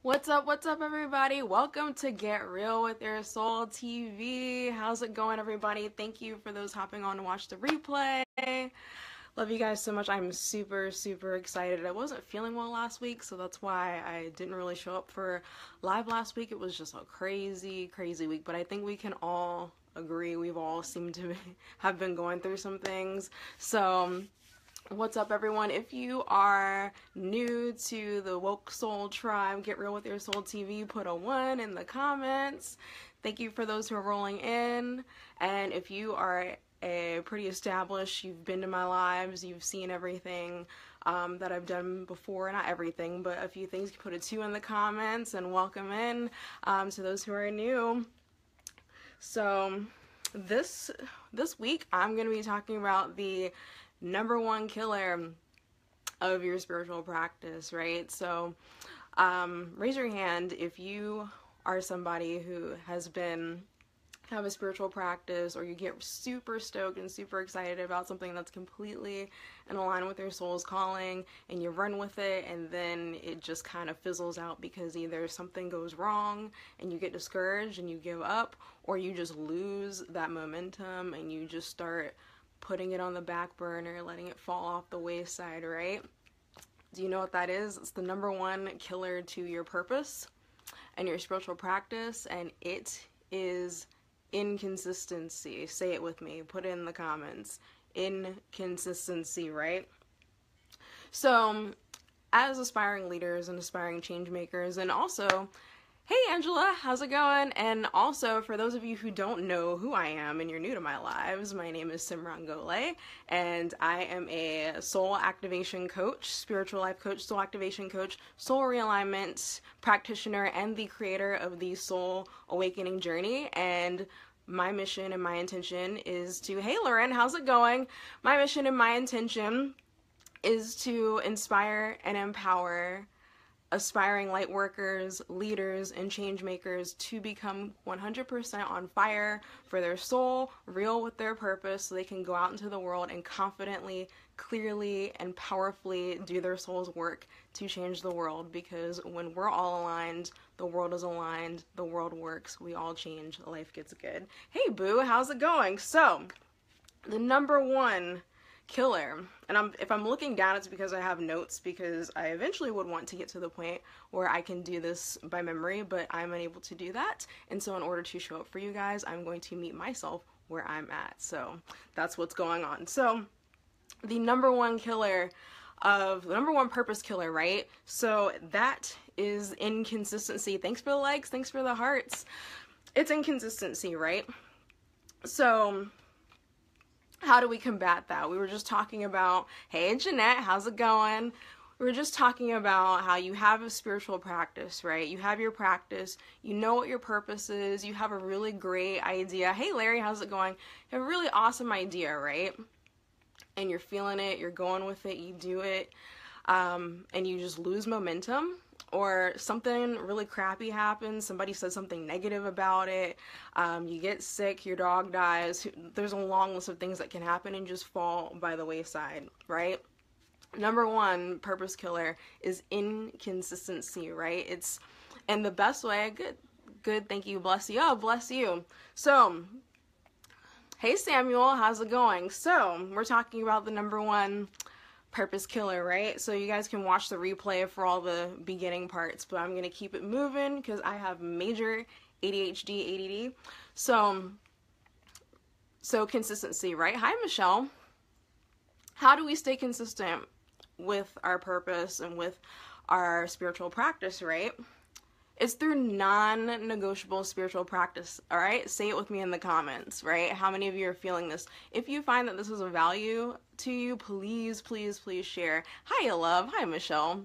What's up, everybody? Welcome to Get Real with Your Soul TV. How's it going, everybody? Thank you for those hopping on to watch the replay. Love you guys so much. I'm super excited. I wasn't feeling well last week, so that's why I didn't really show up for live last week. It was just a crazy week, but I think we can all agree we've all seemed to have been going through some things. So what's up, everyone? If you are new to the Woke Soul Tribe, Get Real with Your Soul TV, put a 1 in the comments. Thank you for those who are rolling in. And if you are pretty established, you've been to my lives, you've seen everything that I've done before, not everything, but a few things, you put a 2 in the comments, and welcome in to those who are new. So this week I'm going to be talking about the number one killer of your spiritual practice, right? So raise your hand if you are somebody who have a spiritual practice, or you get super stoked and super excited about something that's completely in line with your soul's calling, and you run with it, and then it just kind of fizzles out because either something goes wrong and you get discouraged and you give up, or you just lose that momentum and you just start putting it on the back burner, letting it fall off the wayside, right? Do you know what that is? It's the number one killer to your purpose and your spiritual practice, and it is inconsistency. Say it with me. Put it in the comments. Inconsistency, right? So, as aspiring leaders and aspiring change makers, and also, hey Angela, how's it going? And also, for those of you who don't know who I am and you're new to my lives, my name is Simran Gole, and I am a soul activation coach, spiritual life coach, soul activation coach, soul realignment practitioner, and the creator of the Soul Awakening Journey. And my mission and my intention is to, hey Lauren, how's it going? My mission and my intention is to inspire and empower aspiring light workers, leaders, and change makers to become 100% on fire for their soul, real with their purpose, so they can go out into the world and confidently, clearly, and powerfully do their soul's work to change the world. Because when we're all aligned, the world is aligned, the world works, we all change, life gets good. Hey boo, how's it going? So, the number one killer, and if I'm looking down, it's because I have notes, because I eventually would want to get to the point where I can do this by memory, but I'm unable to do that. And so in order to show up for you guys, I'm going to meet myself where I'm at. So that's what's going on. So the number one purpose killer, right? So that is inconsistency. Thanks for the likes, thanks for the hearts. It's inconsistency, right? So how do we combat that? We were just talking about, hey Jeanette, how's it going? We were just talking about how you have a spiritual practice, right? You have your practice, you know what your purpose is, you have a really great idea. Hey Larry, how's it going? You have a really awesome idea, right? And you're feeling it, you're going with it, you do it, and you just lose momentum. Or something really crappy happens, somebody says something negative about it, you get sick, your dog dies, there's a long list of things that can happen and just fall by the wayside, right? Number one purpose killer is inconsistency, right? And the best way, good, thank you, bless you, oh, bless you. So, hey Samuel, how's it going? So, we're talking about the number one purpose killer, right? So you guys can watch the replay for all the beginning parts, but I'm gonna keep it moving because I have major ADHD, ADD. So consistency, right? Hi Michelle. How do we stay consistent with our purpose and with our spiritual practice, right? It's through non-negotiable spiritual practice, all right? Say it with me in the comments, right? How many of you are feeling this? If you find that this is of value to you, please share. Hi, love. Hi, Michelle.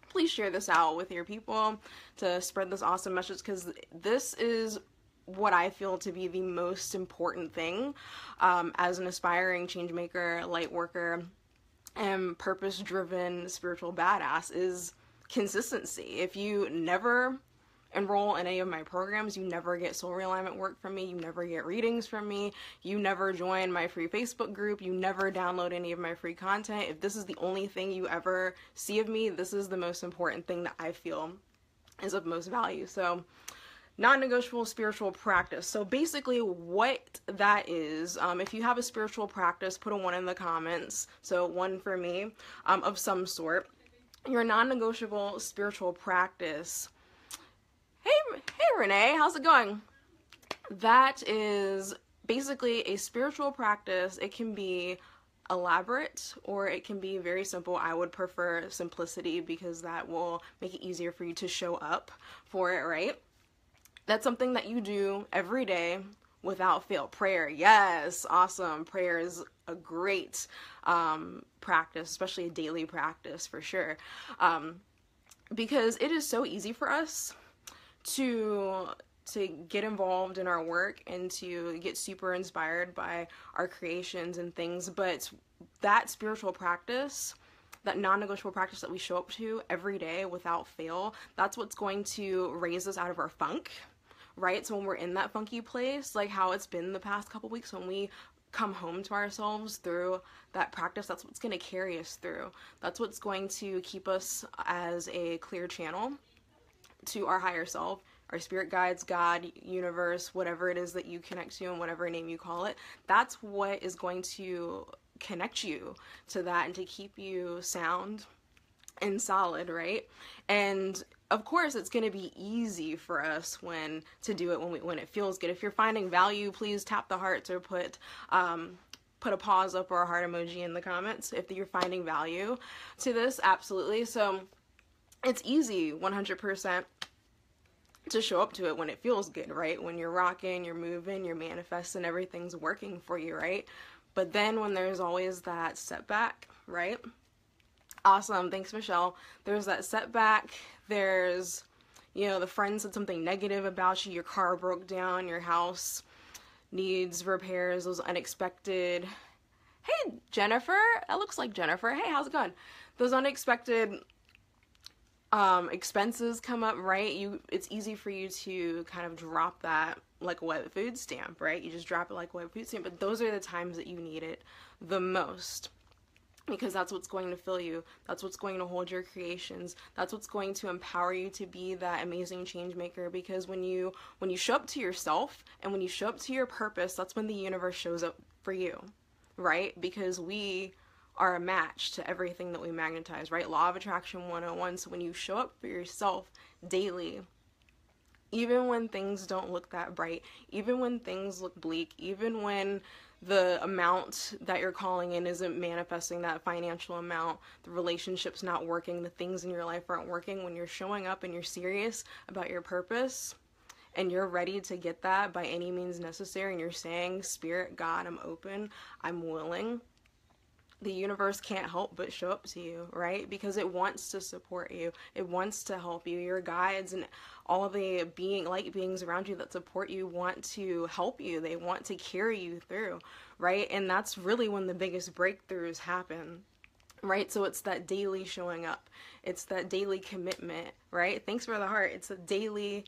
Please share this out with your people to spread this awesome message, because this is what I feel to be the most important thing as an aspiring change maker, light worker, and purpose-driven spiritual badass is consistency. If you never enroll in any of my programs, you never get soul realignment work from me, you never get readings from me, you never join my free Facebook group, you never download any of my free content, if this is the only thing you ever see of me, this is the most important thing that I feel is of most value. So non-negotiable spiritual practice. So basically what that is, if you have a spiritual practice, put a 1 in the comments. So 1 for me, of some sort. Your non-negotiable spiritual practice. Hey Renee, how's it going? That is basically a spiritual practice. It can be elaborate or it can be very simple. I would prefer simplicity because that will make it easier for you to show up for it, right? That's something that you do every day without fail. Prayer, yes, awesome. Prayer is a great practice, especially a daily practice for sure, because it is so easy for us to get involved in our work and to get super inspired by our creations and things, but that spiritual practice, that non-negotiable practice that we show up to every day without fail, that's what's going to raise us out of our funk, right? So when we're in that funky place, like how it's been the past couple weeks, when we come home to ourselves through that practice, that's what's going to carry us through. That's what's going to keep us as a clear channel to our higher self, our spirit guides, God, universe, whatever it is that you connect to and whatever name you call it. That's what is going to connect you to that and to keep you sound and solid, right? And of course it's going to be easy for us to do it when it feels good. If you're finding value, please tap the hearts or put a pause up or a heart emoji in the comments if you're finding value to this. Absolutely. So it's easy 100% to show up to it when it feels good, right? When you're rocking, you're moving, you're manifesting, everything's working for you, right? But then when there's always that setback, right? Awesome. Thanks, Michelle. There's that setback. There's, the friend said something negative about you. Your car broke down. Your house needs repairs. Those unexpected. Hey, Jennifer. That looks like Jennifer. Hey, how's it going? Those unexpected expenses come up, right? It's easy for you to kind of drop that like a wet food stamp, right? You just drop it like a wet food stamp, but those are the times that you need it the most, because that's what's going to fill you. That's what's going to hold your creations. That's what's going to empower you to be that amazing change maker. Because when you show up to yourself and when you show up to your purpose, that's when the universe shows up for you, right? Because we are a match to everything that we magnetize, right? Law of Attraction 101. So when you show up for yourself daily, even when things don't look that bright, even when things look bleak, even when the amount that you're calling in isn't manifesting that financial amount, the relationship's not working, the things in your life aren't working, when you're showing up and you're serious about your purpose and you're ready to get that by any means necessary, and you're saying, Spirit, God, I'm open, I'm willing, the universe can't help but show up to you, right? Because it wants to support you. It wants to help you. Your guides and all of the light beings around you that support you want to help you. They want to carry you through, right? And that's really when the biggest breakthroughs happen, right? So it's that daily showing up. It's that daily commitment, right? Thanks for the heart. It's the daily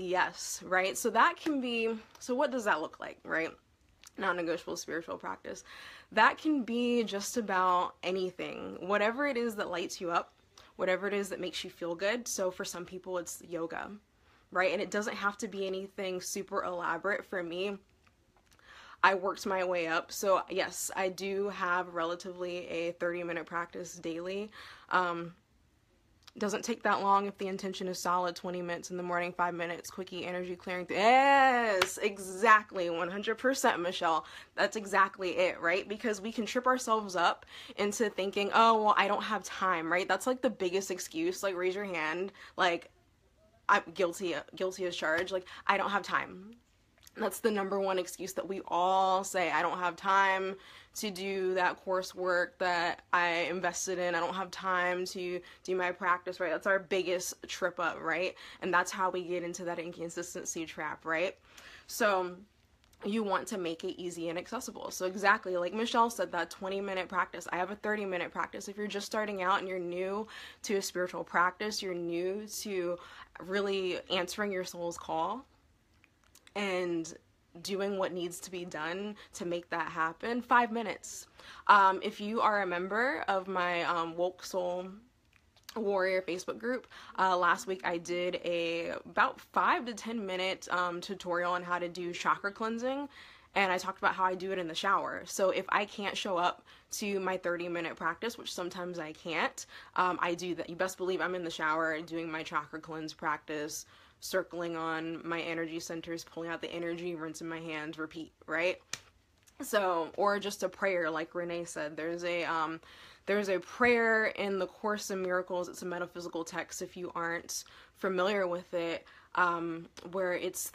yes, right? So that can be, so what does that look like, right? Non-negotiable spiritual practice. That can be just about anything, whatever it is that lights you up, whatever it is that makes you feel good. So for some people it's yoga, right? And it doesn't have to be anything super elaborate. For me, I worked my way up. So yes, I do have relatively a 30-minute practice daily. Doesn't take that long if the intention is solid. 20 minutes in the morning, 5 minutes, quickie, energy clearing. Yes, exactly, 100%, Michelle. That's exactly it, right? Because we can trip ourselves up into thinking, oh, well, I don't have time, right? That's like the biggest excuse. Like, raise your hand. Like, I'm guilty as charged. Like, I don't have time. That's the number one excuse that we all say. I don't have time to do that coursework that I invested in. I don't have time to do my practice, right? That's our biggest trip up, right? And that's how we get into that inconsistency trap, right? So you want to make it easy and accessible. So exactly like Michelle said, that 20-minute practice. I have a 30-minute practice. If you're just starting out and you're new to a spiritual practice, you're new to really answering your soul's call and doing what needs to be done to make that happen, 5 minutes. If you are a member of my Woke Soul warrior Facebook group. Last week I did a about 5 to 10 minute tutorial on how to do chakra cleansing, and I talked about how I do it in the shower. So if I can't show up to my 30-minute practice, which sometimes I can't, I do that. You best believe I'm in the shower doing my chakra cleanse practice, circling on my energy centers, pulling out the energy, rinsing my hands, repeat, right? So, or just a prayer, like Renee said. There's a prayer in the Course in Miracles. It's a metaphysical text if you aren't familiar with it, where it's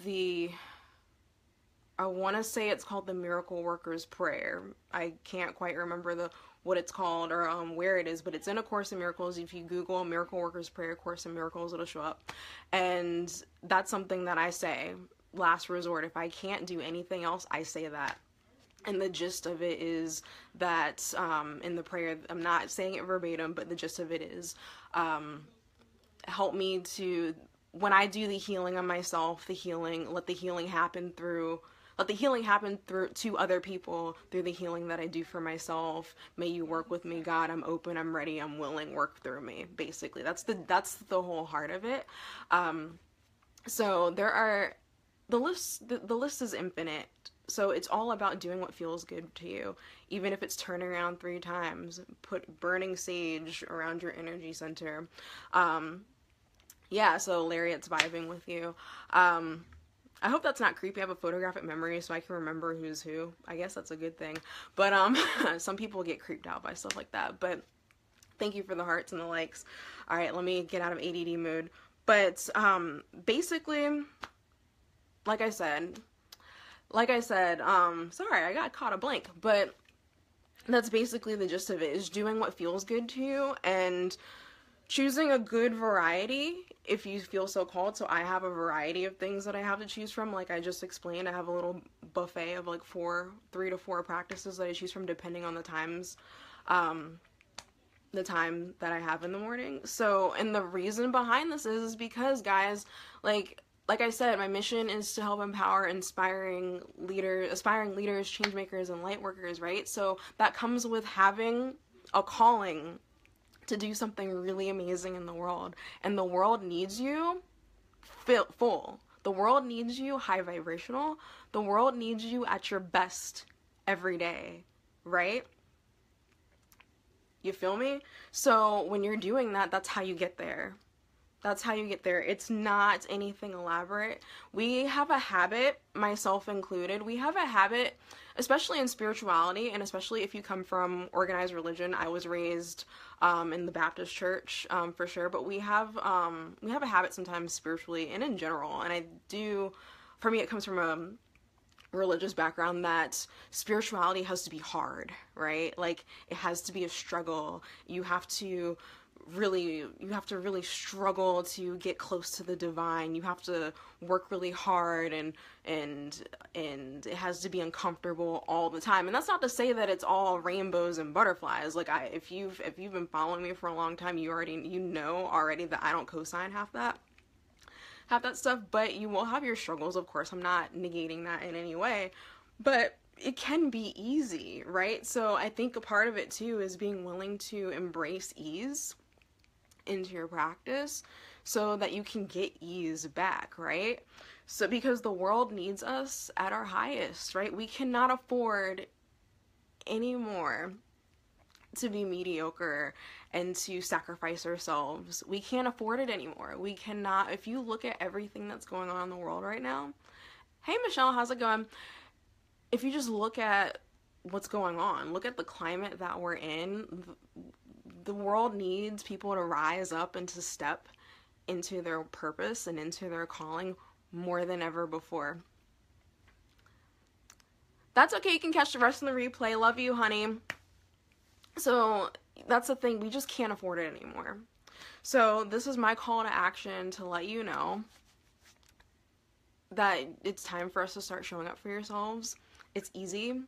I want to say it's called the Miracle Worker's Prayer. I can't quite remember what it's called or where it is, but it's in A Course in Miracles. If you Google Miracle Worker's Prayer, Course in Miracles, it'll show up. And that's something that I say, last resort. If I can't do anything else, I say that. And the gist of it is that in the prayer, I'm not saying it verbatim, but the gist of it is help me to, when I do the healing on myself, let the healing happen through to other people through the healing that I do for myself. May you work with me, God. I'm open, I'm ready, I'm willing, work through me. Basically, that's the whole heart of it. So the list is infinite. So it's all about doing what feels good to you. Even if it's turning around 3 times, put burning sage around your energy center. Yeah, so Lariat's vibing with you. I hope that's not creepy. I have a photographic memory so I can remember who's who. I guess that's a good thing. But some people get creeped out by stuff like that. But thank you for the hearts and the likes. All right, let me get out of ADD mood. But basically, like I said, sorry, I got caught a blank, but that's basically the gist of it, is doing what feels good to you and choosing a good variety if you feel so called. So I have a variety of things that I have to choose from. Like I just explained, I have a little buffet of like 3 to 4 practices that I choose from depending on the time that I have in the morning. So, and the reason behind this is because, guys, like I said, my mission is to help empower aspiring leaders, change makers, and light workers, right? So that comes with having a calling to do something really amazing in the world. And the world needs you full. The world needs you high vibrational. The world needs you at your best every day, right? You feel me? So when you're doing that, that's how you get there. That's how you get there. It's not anything elaborate. We have a habit, myself included, we have a habit, especially in spirituality, and especially if you come from organized religion. I was raised in the Baptist church, for sure, but we have a habit sometimes spiritually and in general, and for me, it comes from a religious background, that spirituality has to be hard, right? Like, it has to be a struggle. You have to really struggle to get close to the divine. You have to work really hard, and it has to be uncomfortable all the time. And that's not to say that it's all rainbows and butterflies. Like, if you've been following me for a long time, you know already that I don't co-sign half that stuff, but you will have your struggles, of course. I'm not negating that in any way, but it can be easy, right? So I think a part of it too is being willing to embrace ease into your practice so that you can get ease back, right? So because the world needs us at our highest, right? We cannot afford anymore to be mediocre and to sacrifice ourselves. We can't afford it anymore. We cannot. If you look at everything that's going on in the world right now, hey Michelle, how's it going? If you just look at what's going on, look at the climate that we're in, the world needs people to rise up and to step into their purpose and into their calling more than ever before. That's okay, you can catch the rest in the replay. Love you, honey. So that's the thing, we just can't afford it anymore. So this is my call to action to let you know that it's time for us to start showing up for yourselves. It's easy,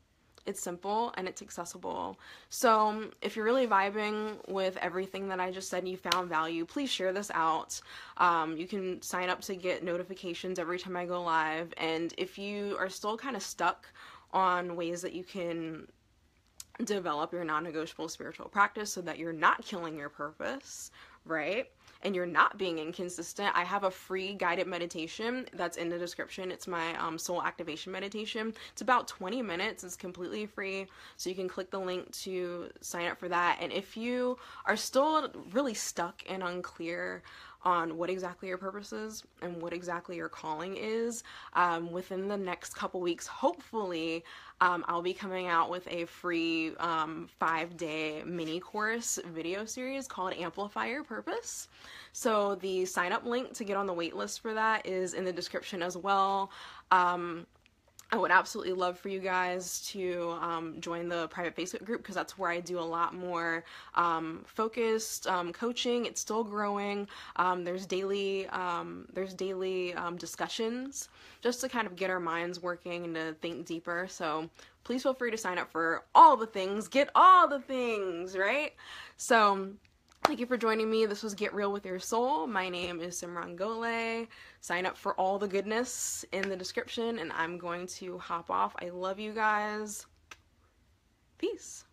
it's simple, and it's accessible. So if you're really vibing with everything that I just said and you found value, please share this out. You can sign up to get notifications every time I go live. And if you are still kind of stuck on ways that you can develop your non-negotiable spiritual practice so that you're not killing your purpose, right? And you're not being inconsistent, I have a free guided meditation that's in the description. It's my soul activation meditation. It's about 20 minutes. It's completely free, so you can click the link to sign up for that. And if you are still really stuck and unclear on what exactly your purpose is and what exactly your calling is, within the next couple weeks, hopefully, I'll be coming out with a free 5-day mini course video series called Amplify Your Purpose. So the sign up link to get on the wait list for that is in the description as well. I would absolutely love for you guys to join the private Facebook group, because that's where I do a lot more focused coaching. It's still growing. There's daily discussions just to kind of get our minds working and to think deeper. So please feel free to sign up for all the things. Get all the things, right? So thank you for joining me. This was Get Real with Your Soul. My name is Simran Gole. Sign up for all the goodness in the description, and I'm going to hop off. I love you guys. Peace.